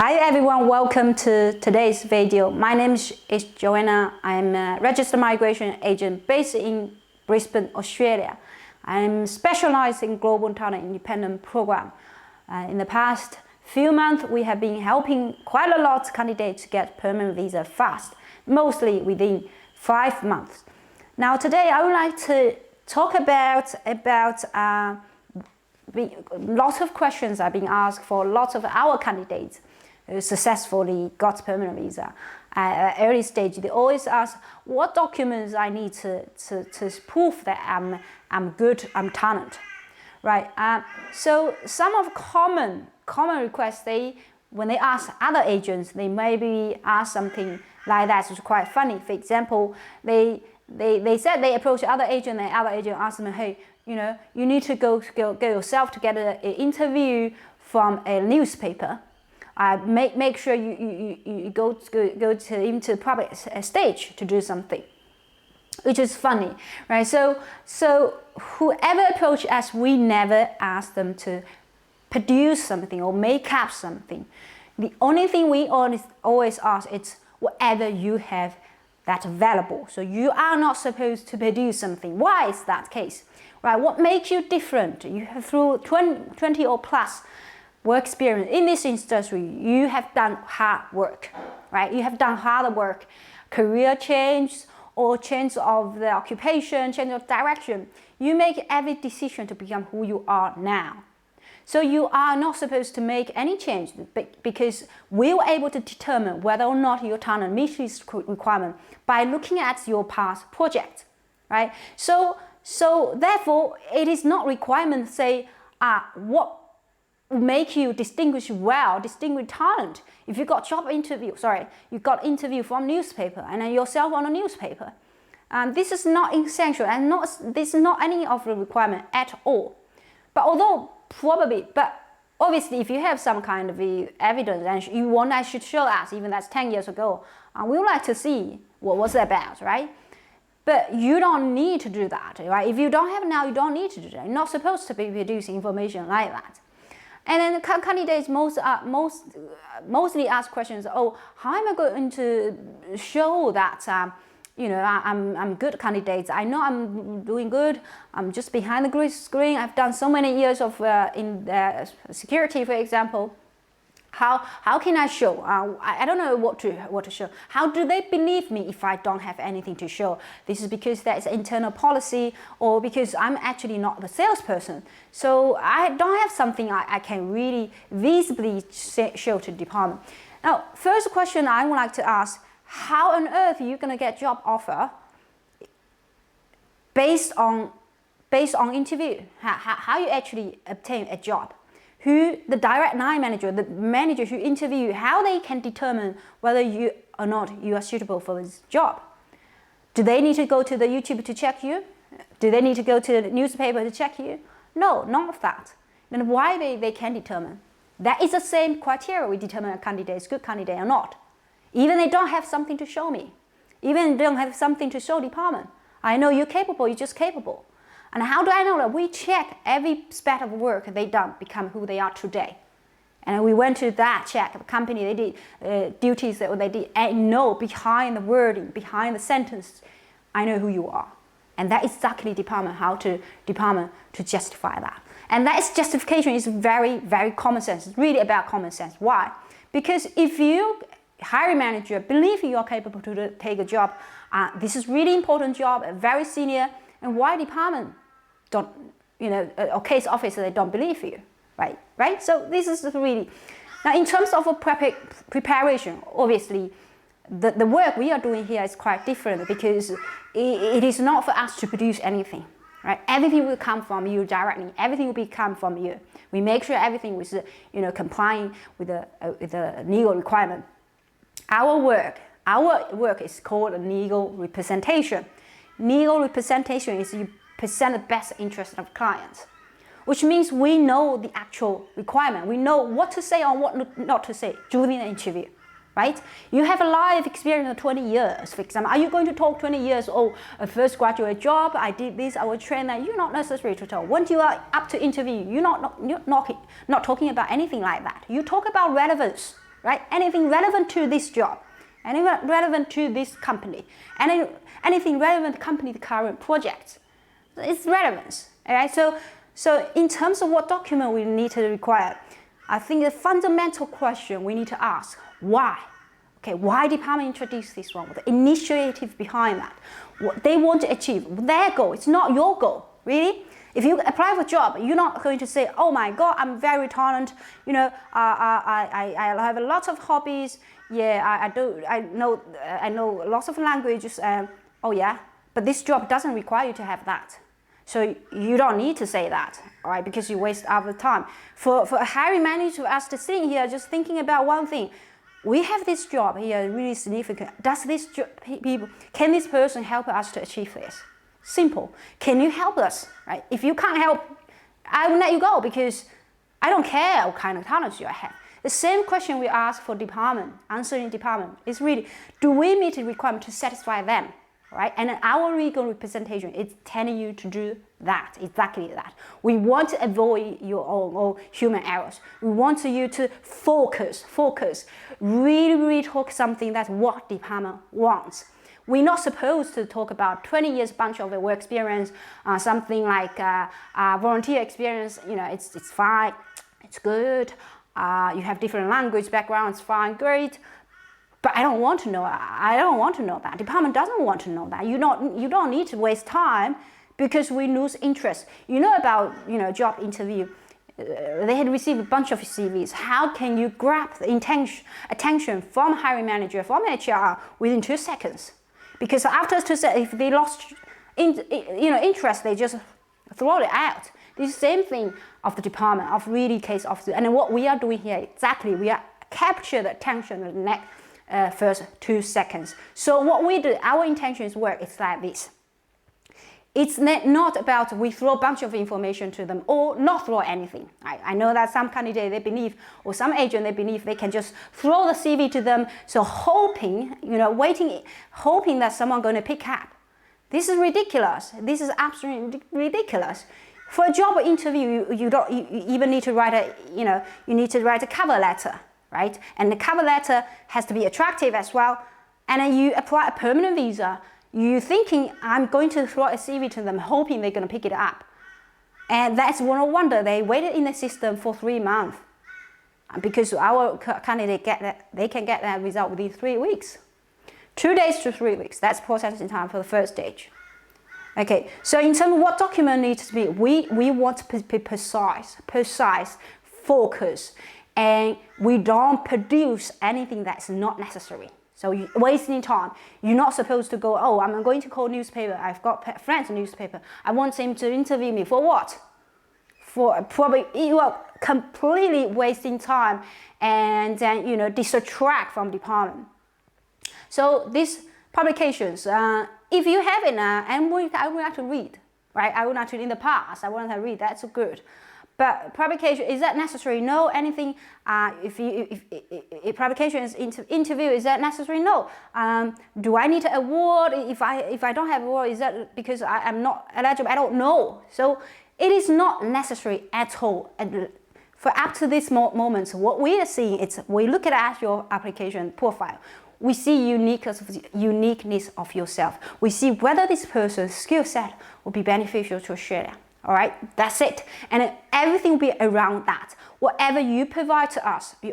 Hi everyone, welcome to today's video. My name is Joanna. I'm a registered migration agent based in Brisbane, Australia. I'm specialized in Global Talent Independent Program. In the past few months, we have been helping quite a lot of candidates get permanent visa fast, mostly within 5 months. Now today I would like to talk about lots of questions are being asked for lots of our candidates who successfully got permanent visa. At early stage, they always ask what documents I need to prove that I'm good, I'm talent, right? So some of common requests, when they ask other agents, they maybe ask something like that. It's quite funny. For example, they said they approach other agent, and other agent asked them, hey, you need to go yourself to get an interview from a newspaper. Make sure you go into public stage to do something, which is funny, right? So whoever approach us, we never ask them to produce something or make up something. The only thing we always ask is whatever you have that's available. So you are not supposed to produce something. Why is that case? Right? What makes you different? You have through 20 or plus work experience in this industry, you have done hard work, right? You have done hard work, career change or change of the occupation, change of direction. You make every decision to become who you are now. So you are not supposed to make any change because we were able to determine whether or not your talent meets this requirement by looking at your past project, right? So therefore, it is not requirement to say what make you distinguish talent. If you got you got interview from newspaper and then yourself on a newspaper. This is not essential and this is not any of the requirement at all. But obviously if you have some kind of evidence and you want that should show us, even that's 10 years ago, we would like to see what was it about, right? But you don't need to do that, right? If you don't have it now, you don't need to do that. You're not supposed to be producing information like that. And then candidates mostly ask questions, oh, how am I going to show that I'm good candidate? I know I'm doing good. I'm just behind the green screen. I've done so many years of in security, for example. How can I show? I don't know what to show. How do they believe me if I don't have anything to show? This is because there is internal policy or because I'm actually not the salesperson. So I don't have something I can really visibly show to the department. Now, first question I would like to ask, how on earth are you going to get job offer based on interview? How you actually obtain a job? Who the direct line manager, the manager who interview you, how they can determine whether you or not you are suitable for this job? Do they need to go to the YouTube to check you? Do they need to go to the newspaper to check you? No, none of that. Then why they can determine? That is the same criteria we determine a candidate is good candidate or not. Even they don't have something to show me. Even they don't have something to show department. I know you're capable, you're just capable. And how do I know that? We check every aspect of work they've done become who they are today. And we went to that check, the company they did, duties that they did, and know behind the wording, behind the sentence, I know who you are. And that is exactly department to justify that. And that justification is very, very common sense. It's really about common sense. Why? Because if you, hiring manager, believe you are capable to take a job, this is really important job, very senior, and why department don't, or case officer, they don't believe you, right? So this is really, now in terms of a preparation, obviously, the work we are doing here is quite different because it is not for us to produce anything, right? Everything will come from you directly. Everything will come from you. We make sure everything is, complying with the legal requirement. Our work is called a legal representation. Legal representation is you present the best interest of clients, which means we know the actual requirement. We know what to say or what not to say during the interview, right? You have a life experience of 20 years, for example. Are you going to talk 20 years, oh, a first graduate job, I did this, I will train that? You're not necessary to tell. Once you are up to interview, you're not talking about anything like that. You talk about relevance, right? Anything relevant to this job, anything relevant to this company, anything relevant to the company's current project. It's relevance, all right? So in terms of what document we need to require, I think the fundamental question we need to ask, why? Okay, why department introduced this one? The initiative behind that, what they want to achieve, their goal. It's not your goal, really. If you apply for a job, you're not going to say, oh my God, I'm very talented. You know, I have a lot of hobbies. Yeah, I know lots of languages. Oh yeah, but this job doesn't require you to have that. So you don't need to say that, all right? Because you waste our time. For a hiring manager, for us to sit here just thinking about one thing. We have this job here, really significant. Can this person help us to achieve this? Simple. Can you help us? Right? If you can't help, I will let you go because I don't care what kind of talents you have. The same question we ask for department, answering department, is really, do we meet the requirement to satisfy them? Right? And our legal representation is telling you to do that, exactly that. We want to avoid your own human errors. We want you to focus, really talk something that's what department wants. We're not supposed to talk about 20 years bunch of the work experience, something like volunteer experience. You know, it's fine, it's good. You have different language backgrounds, fine, great. But I don't want to know. I don't want to know that. Department doesn't want to know that. You don't need to waste time because we lose interest. You know about job interview. They had received a bunch of CVs. How can you grab the attention from hiring manager, from HR within 2 seconds? Because after 2 seconds, if they lost interest, they just throw it out. This same thing of the department, of really case officer. And what we are doing here, exactly, we are capture the attention of the next first 2 seconds. So what we do, our intentions work is like this. It's not about we throw a bunch of information to them or not throw anything. I know that some candidate they believe, or some agent they believe they can just throw the CV to them, so hoping, hoping that someone going to pick up. This is ridiculous. This is absolutely ridiculous. For a job interview, you even need to write you need to write a cover letter, right? And the cover letter has to be attractive as well. And then you apply a permanent visa. You're thinking, I'm going to throw a CV to them, hoping they're going to pick it up. And that's no wonder they waited in the system for 3 months. Because our candidate they can get that result within 3 weeks. 2 days to 3 weeks, that's processing time for the first stage. Okay, so in terms of what document needs to be, we want to be precise, focus, and we don't produce anything that's not necessary. So you're wasting time. You're not supposed to go, oh, I'm going to call newspaper. I've got friends in newspaper. I want him to interview me. For what? For probably you are completely wasting time and then distract from department. So these publications, if you have it now, and I would like to read, right? I would like to in the past. I want to read. That's good. But publication, is that necessary? No. Anything, if publication is interview, is that necessary? No. Do I need an award? If I don't have an award, is that because I'm not eligible? I don't know. So it is not necessary at all. And for up to this moment, what we are seeing is we look at your application profile. We see uniqueness of yourself. We see whether this person's skill set will be beneficial to Australia. All right, that's it. And everything will be around that. Whatever you provide to us, we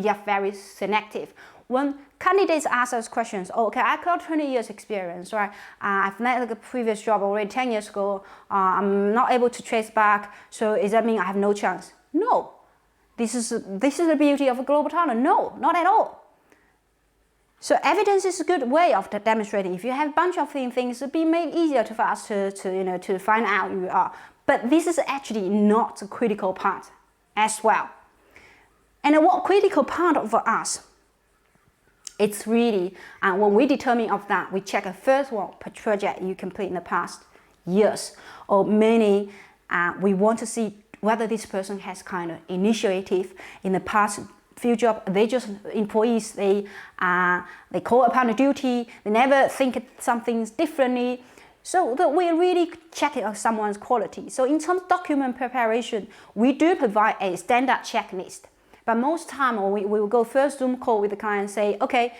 are very selective. When candidates ask us questions, okay, I got 20 years experience, right? I've left a previous job already 10 years ago. I'm not able to trace back. So does that mean I have no chance? No. This is the beauty of a global talent. No, not at all. So evidence is a good way of demonstrating. If you have a bunch of things, it'll be made easier for us to find out who you are. But this is actually not a critical part as well. And what critical part of us, it's really, when we determine of that, we check a first one per project you complete in the past years or many. We want to see whether this person has kind of initiative in the past few jobs. They just employees, they call upon a duty, they never think something differently. So that we really check it on someone's quality. So in terms of document preparation, we do provide a standard checklist. But most time, we will go first Zoom call with the client and say, okay,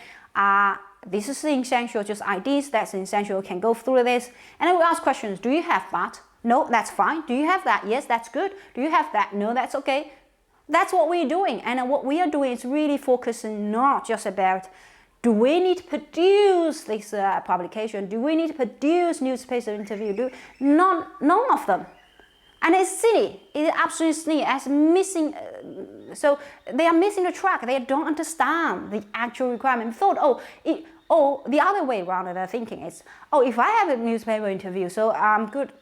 this is essential, just IDs, that's essential, can go through this. And then we ask questions, do you have that? No, that's fine. Do you have that? Yes, that's good. Do you have that? No, that's okay. That's what we're doing. And what we are doing is really focusing not just about, do we need to produce this publication? Do we need to produce newspaper interview? None of them. And it's silly. It's absolutely silly. As missing, so they are missing the track. They don't understand the actual requirement. Thought, the other way around they're thinking is, if I have a newspaper interview, so I'm good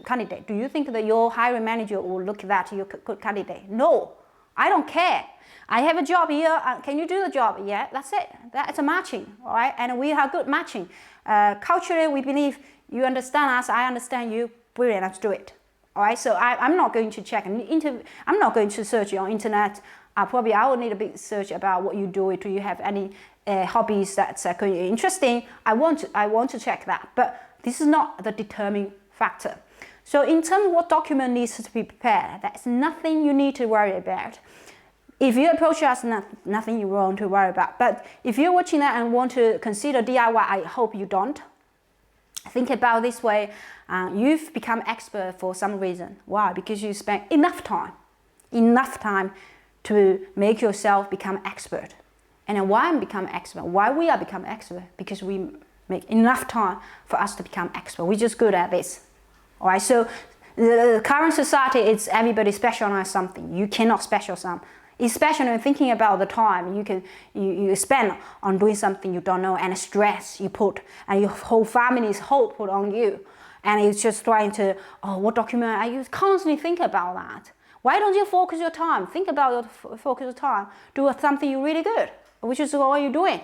candidate. Do you think that your hiring manager will look at that you're good candidate? No, I don't care. I have a job here. Can you do the job? Yeah, that's it. That's a matching, all right? And we have good matching. Culturally, we believe you understand us. I understand you. Brilliant. Let's do it. All right, so I'm not going to check an interview. I'm not going to search on internet. Probably I will need a big search about what you do. Do you have any hobbies that's interesting? I want to check that, but this is not the determining factor. So in terms of what document needs to be prepared, that's nothing you need to worry about. If you approach us, nothing you want to worry about. But if you're watching that and want to consider DIY, I hope you don't. Think about this way. You've become expert for some reason. Why? Because you spent enough time to make yourself become expert. And why I'm become expert? Why we are become expert? Because we make enough time for us to become expert. We're just good at this. All right. So the current society, it's everybody specialize something. You cannot special some. Especially when thinking about the time you spend on doing something you don't know, and the stress you put, and your whole family's hope put on you, and it's just trying to, what document? I constantly think about that. Why don't you focus your time? Think about your focus your time. Do something you're really good, which is what you're doing.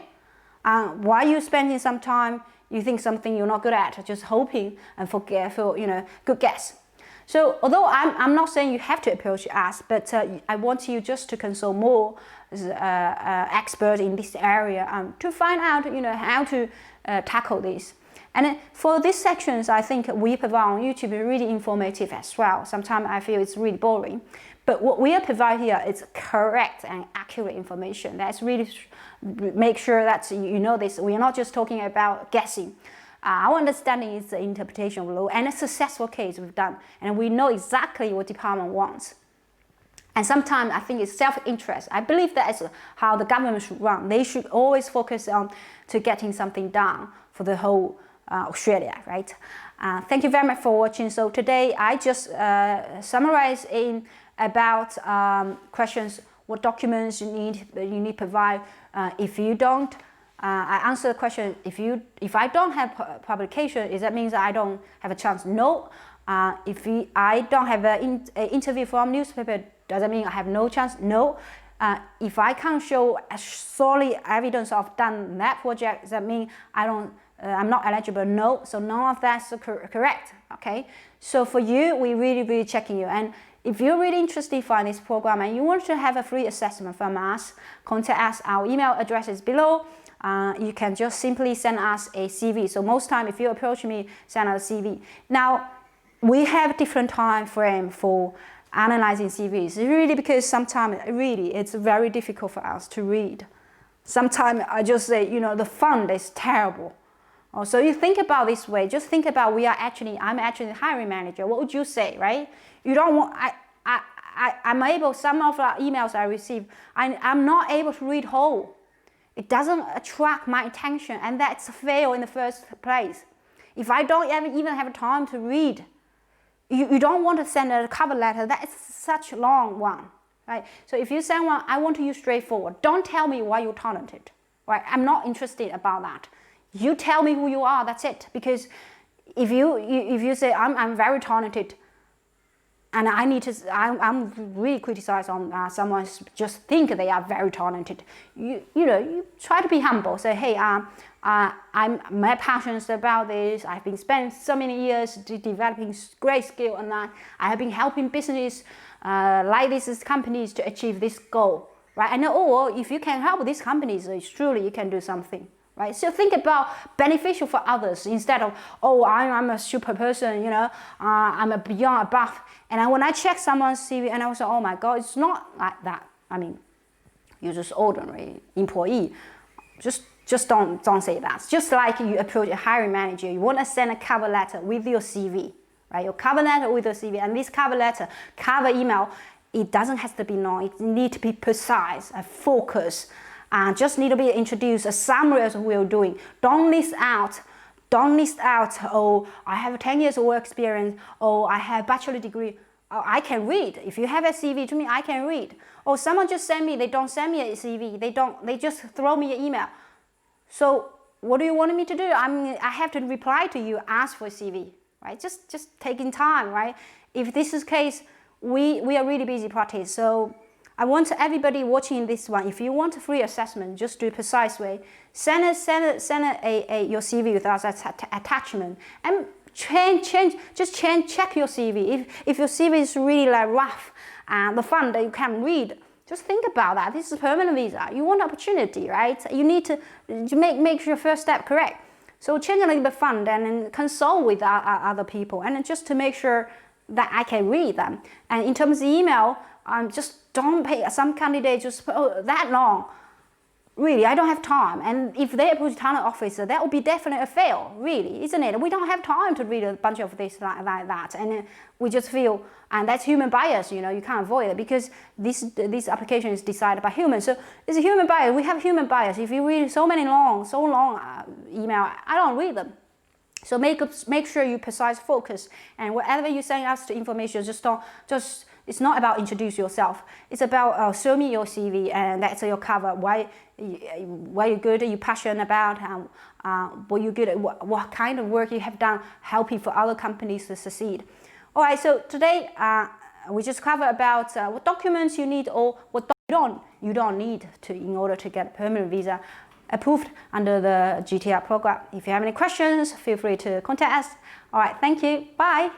Why are you spending some time? You think something you're not good at, just hoping and good guess. So although I'm not saying you have to approach us, but I want you just to consult more experts in this area to find out how to tackle this. And for these sections, I think we provide on YouTube is really informative as well. Sometimes I feel it's really boring, but what we provide here is correct and accurate information. That's really make sure that you know this. We are not just talking about guessing. Our understanding is the interpretation of law and a successful case we've done, and we know exactly what department wants. And sometimes I think it's self-interest. I believe that's how the government should run. They should always focus on to getting something done for the whole Australia, right? Thank you very much for watching. So today I just summarize in about questions, what documents you need to provide. If you don't, I answer the question, if I don't have publication, is that means I don't have a chance? No. If I don't have an interview from newspaper, does that mean I have no chance? No. If I can't show solid evidence of done that project, does that mean I'm not eligible? No. So none of that's correct. Okay. So for you, we really checking you. And if you're really interested in this program and you want to have a free assessment from us, contact us. Our email address is below. You can just simply send us a CV. So most time, if you approach me, send us a CV. Now, we have different time frame for analyzing CVs. Really, because sometimes really it's very difficult for us to read. Sometimes I just say, the font is terrible. So you think about this way. Just think about I'm actually the hiring manager. What would you say, right? You don't want. I'm able. Some of the emails I receive, I'm not able to read whole. It doesn't attract my attention, and that's a fail in the first place. If I don't even have time to read, you don't want to send a cover letter. That is such a long one, right? So if you send one, I want to use straightforward. Don't tell me why you're talented, right? I'm not interested about that. You tell me who you are. That's it. Because if you say I'm very talented, and I'm really criticized on someone just think they are very talented. You try to be humble. Say, hey, my passion is about this. I've been spending so many years developing great skill, and I have been helping business like these companies to achieve this goal, right? And if you can help these companies, truly you can do something. Right, so think about beneficial for others instead of I'm a super person, I'm a beyond above. And when I check someone's CV and I was like, oh my God, it's not like that. I mean, you're just ordinary employee. Just don't say that. Just like you approach a hiring manager, you want to send a cover letter with your CV, right? Your cover letter with your CV, and this cover letter, cover email, it doesn't have to be long. It needs to be precise, focus, and just need to be introduced, a summary of what we're doing. Don't list out, oh, I have 10 years of work experience, oh, I have bachelor degree. Oh, I can read. If you have a CV to me, I can read. Oh, someone just sent me, they don't send me a CV. They just throw me an email. So what do you want me to do? I have to reply to you, ask for a CV, right? Just taking time, right? If this is the case, we are really busy practice. So I want everybody watching this one, if you want a free assessment, just do it precise way. Send your CV with us as attachment, and check your CV. If your CV is really like rough and the font that you can't read, just think about that. This is a permanent visa. You want opportunity, right? You need to make your first step correct. So change a little bit font and then consult with other people, and just to make sure that I can read them. And in terms of email, just don't pay. Some candidates just put that long. Really, I don't have time. And if they approach talent officer, that would be definitely a fail, really, isn't it? We don't have time to read a bunch of this like that. And we just feel, and that's human bias, you can't avoid it, because this application is decided by humans. So it's a human bias. We have human bias. If you read so long email, I don't read them. So make sure you precise focus, and whatever you send us to information, it's not about introduce yourself. It's about show me your CV, and that's your cover. Why you're good, you're passionate about, what you're good at, what kind of work you have done, helping for other companies to succeed. All right, so today we just cover about what documents you need, or what you don't need in order to get a permanent visa approved under the GTR program. If you have any questions, feel free to contact us. All right, thank you. Bye.